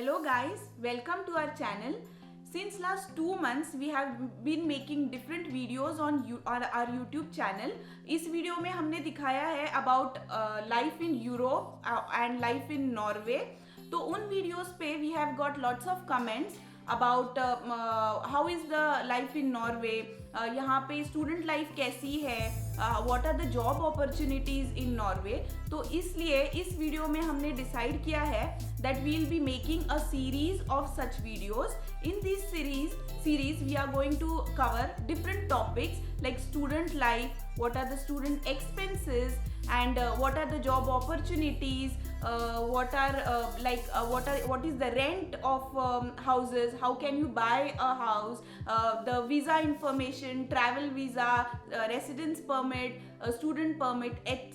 Hello guys, welcome to our channel. Since last 2 months we have been making different videos on our YouTube channel. इस video में हमने दिखाया है about life in Europe and life in Norway. तो उन videos पे we have got lots of comments about how is the life in Norway, यहाँ पे student life कैसी है, what are the job opportunities in Norway. तो इसलिए इस वीडियो में हमने डिसाइड किया है that we will be making a series of such videos. In this series we are going to cover different topics like student life, what are the student expenses, and what are the job opportunities, what is the rent of houses, how can you buy a house, the visa information, travel visa, residence permit, student permit,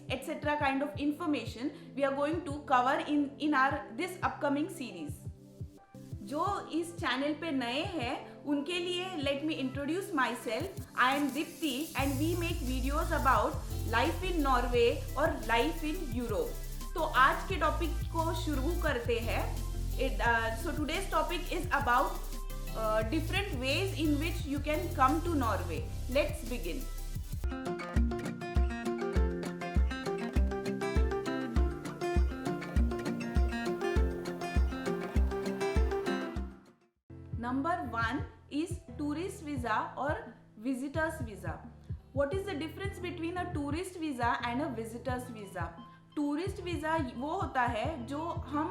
etc. kind of information we are going to cover in our this upcoming series. जो इस channel पे नए हैं उनके लिए let me introduce myself. I am Deepti and we make videos about life in Norway और life in Europe. तो आज के टॉपिक को शुरू करते हैं. So today's topic is about different ways in which you can come to Norway. Let's begin. Number 1 is tourist visa or visitors visa. What is the difference between a tourist visa and a visitors visa? Tourist visa वो होता है जो हम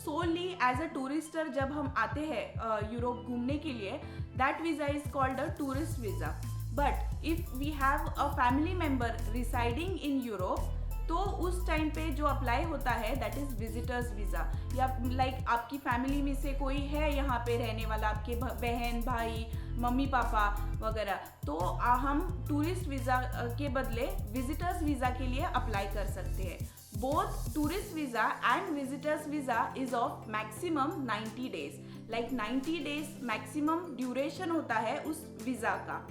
solely as a tourister जब हम आते हैं Europe घूमने के लिए, that visa is called a tourist visa. But if we have a family member residing in Europe, तो उस टाइम पे जो अप्लाई होता है दैट इज विजिटर्स वीज़ा. या लाइक आपकी फैमिली में से कोई है यहाँ पे रहने वाला, आपके बहन भाई मम्मी पापा वगैरह, तो हम टूरिस्ट वीज़ा के बदले विजिटर्स वीज़ा के लिए अप्लाई कर सकते हैं. Both tourist visa and visitors visa is of maximum 90 days. Like 90 days maximum duration होता है उस वीज़ा का.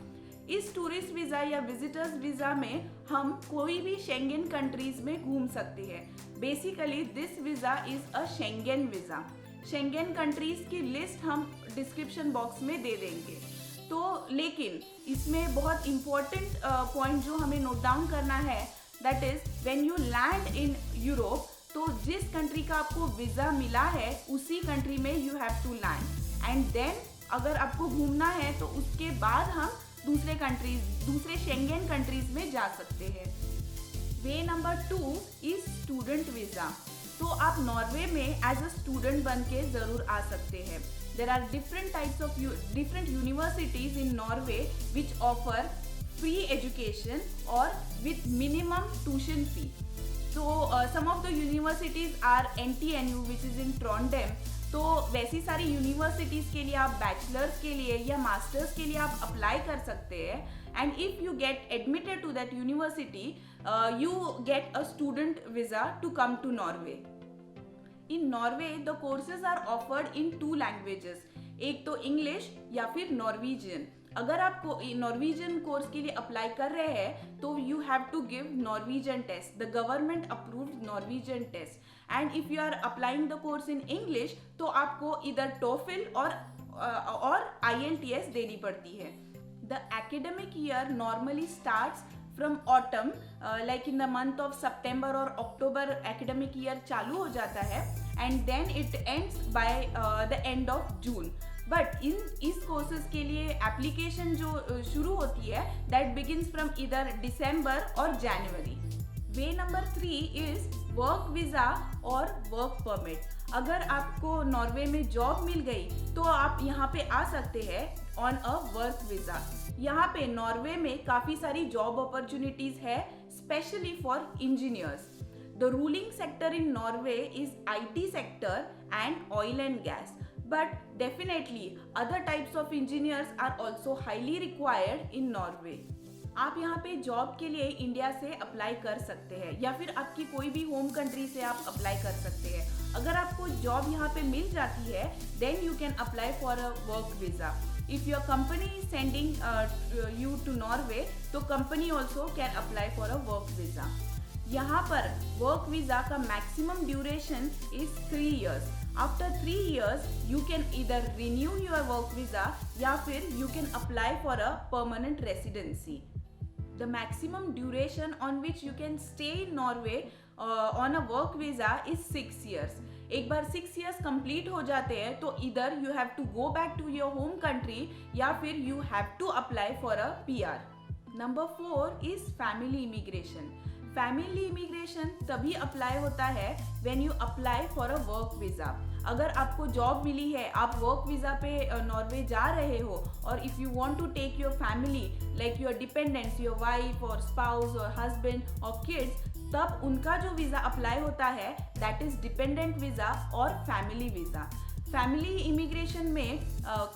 इस टूरिस्ट वीज़ा या विजिटर्स वीज़ा में हम कोई भी शेंगेन कंट्रीज में घूम सकते हैं. Basically this visa is a Schengen visa. Schengen countries की लिस्ट हम डिस्क्रिप्शन बॉक्स में दे देंगे. तो लेकिन इसमें बहुत इम्पोर्टेंट पॉइंट जो हमें नोट डाउन करना है that is when you land in Europe, तो जिस कंट्री का आपको वीज़ा मिला है उसी कंट्री में you have to land and then अगर आपको घूमना है तो उसके बाद हम दूसरे शेंगेन कंट्रीज में जा सकते हैं. वे नंबर 2 इज स्टूडेंट वीज़ा. तो आप नॉर्वे में एज अ स्टूडेंट बन के ज़रूर आ सकते हैं. There are different types of different universities in Norway which offer free education और with minimum tuition fee. So some of the universities are NTNU which is in Trondheim. तो वैसी सारी यूनिवर्सिटीज़ के लिए आप बैचलर्स के लिए या मास्टर्स के लिए आप अप्लाई कर सकते हैं. And if you get admitted to that university you get a student visa to come to Norway. In Norway the courses are offered in 2 languages. एक तो इंग्लिश या फिर नॉर्वीजियन. अगर आप नॉर्वीजियन कोर्स के लिए अप्लाई कर रहे हैं तो you have to give Norwegian test, the government approved Norwegian test. And if you are applying the course in English तो आपको इधर टोफिल और IELTS देनी पड़ती है. The academic year normally starts from autumn, like in the month of सितंबर और अक्टूबर एकेडमिक ईयर चालू हो जाता है and then it ends by the end of June. But इस कोर्सेज के लिए एप्लीकेशन जो शुरू होती है दैट बिगिन्स फ्रॉम इधर दिसंबर और जनवरी. वे नंबर 3 इज वर्क वीज़ा और वर्क परमिट. अगर आपको नॉर्वे में जॉब मिल गई तो आप यहाँ पे आ सकते हैं ऑन अ वर्क वीज़ा. यहाँ पे नॉर्वे में काफ़ी सारी जॉब अपॉर्चुनिटीज़ है specially for engineers. The ruling sector in Norway is IT sector and oil and gas. But definitely other types of engineers are also highly required in Norway. आप यहाँ पे job के लिए India से apply कर सकते हैं या फिर आपकी कोई भी होम कंट्री से आप अप्लाई कर सकते हैं. अगर आपको जॉब यहाँ पे मिल जाती है then you can apply for a work visa. If your company is sending you to Norway तो company also can apply for a work visa. यहाँ पर वर्क वीज़ा का maximum duration is 3 years. After 3 years you can either renew your work visa या फिर you can apply for a permanent residency. The maximum duration on which you can stay in Norway on a work visa is 6 years. एक बार 6 years complete हो जाते हैं तो either you have to go back to your home country या फिर you have to apply for a PR. Number 4 is family immigration. Family immigration तभी apply होता है when you apply for a work visa. अगर आपको job मिली है, आप work visa पे नॉर्वे जा रहे हो और if you want to take your family like your dependents, your wife और स्पाउस और हस्बैंड और किड्स, तब उनका जो वीज़ा अप्लाई होता है दैट इज़ डिपेंडेंट वीज़ा और फैमिली वीज़ा. फैमिली इमिग्रेशन में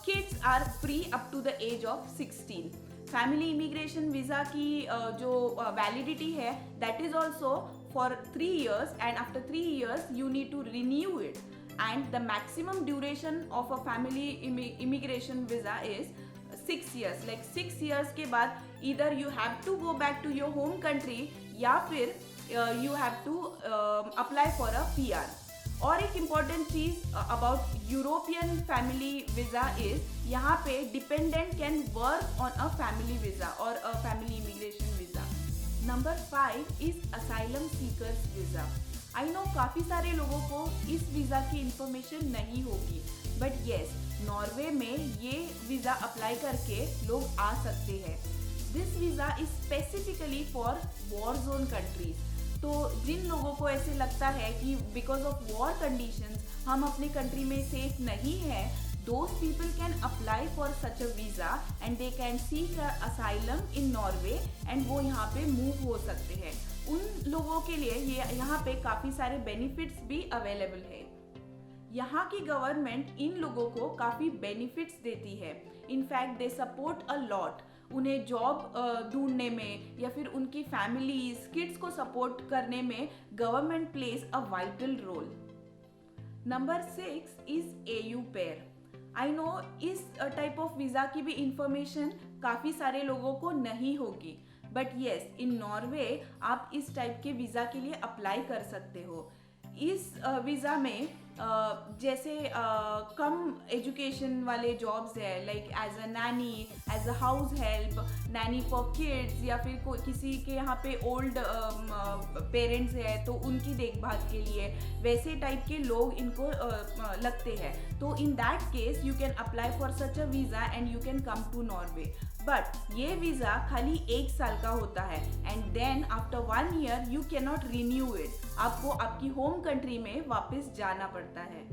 kids are free up to the age of 16. Family immigration visa की जो वैलिडिटी है that is also for 3 years and after 3 years you need to renew it. And the maximum duration of a family immigration visa is 6 years. Like 6 years के बाद इधर you have to go back to your home country या फिर you have to apply for a PR. और एक important चीज़ about European family visa is यहाँ पे dependent can work on a family visa और a family immigration visa. Number 5 is asylum seekers visa. I know काफ़ी सारे लोगों को इस वीज़ा की इंफॉर्मेशन नहीं होगी, बट येस, नॉर्वे में ये वीज़ा अप्लाई करके लोग आ सकते हैं. This visa is specifically for war zone countries. तो जिन लोगों को ऐसे लगता है कि बिकॉज ऑफ वॉर कंडीशंस हम अपने कंट्री में सेफ नहीं हैं, those people can apply for such a visa and they can seek asylum in Norway and वो यहाँ पे मूव हो सकते हैं. उन लोगों के लिए ये यहाँ पे काफ़ी सारे बेनिफिट्स भी अवेलेबल है. यहाँ की गवर्नमेंट इन लोगों को काफ़ी बेनिफिट्स देती है. In fact they support a lot. उन्हें जॉब ढूंढने में या फिर उनकी फैमिलीज, किड्स को सपोर्ट करने में government plays a vital role. Number 6 is AU pair. I know इस टाइप ऑफ वीज़ा की भी इंफॉर्मेशन काफ़ी सारे लोगों को नहीं होगी, बट येस, इन नॉर्वे आप इस टाइप के वीज़ा के लिए अप्लाई कर सकते हो. इस वीज़ा में जैसे कम एजुकेशन वाले जॉब्स है like as a nanny, as a house help, nanny for kids या फिर किसी के यहाँ पे ओल्ड पेरेंट्स है तो उनकी देखभाल के लिए वैसे टाइप के लोग इनको लगते हैं. तो in that case you can apply for such a visa and you can come to Norway. But ये वीज़ा खाली 1 साल का होता है and then after 1 year you can not renew it. आपको आपकी होम कंट्री में वापस जाना पड़ता है.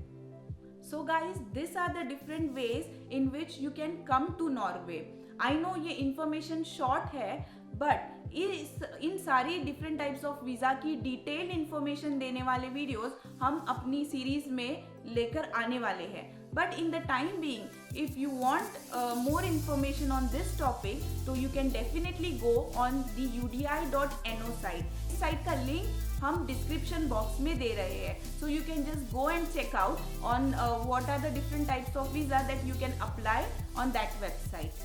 So guys, this are the different ways in which you can come to Norway. I know ये इंफॉर्मेशन शॉर्ट है, बट इन सारी डिफरेंट टाइप्स ऑफ वीज़ा की डिटेल इंफॉर्मेशन देने वाले वीडियोस हम अपनी सीरीज में लेकर आने वाले हैं. But in the time being, if you want more information on this topic, so you can definitely go on the udi.no site. इस साइट का लिंक हम डिस्क्रिप्शन बॉक्स में दे रहे हैं. So you can just go and check out on what are the different types of visa that you can apply on that website.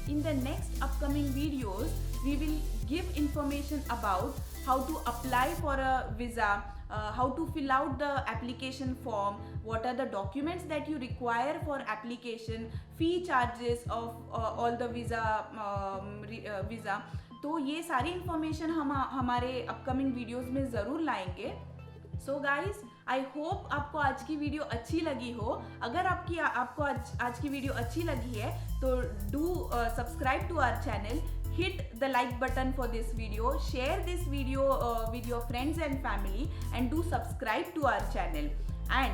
In the next upcoming videos, we will give information about how to apply for a visa, how to fill out the application form, what are the documents that you require for application, fee charges of all the visa. तो ये सारी information हम हमारे upcoming videos में ज़रूर लाएंगे. So guys, I hope आपको आज की वीडियो अच्छी लगी हो. अगर आपको आज की वीडियो अच्छी लगी है तो do subscribe to our channel, hit the like button for this video, share this video with your friends and family, and do subscribe to our channel. And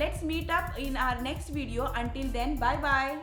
let's meet up in our next video. Until then, bye bye.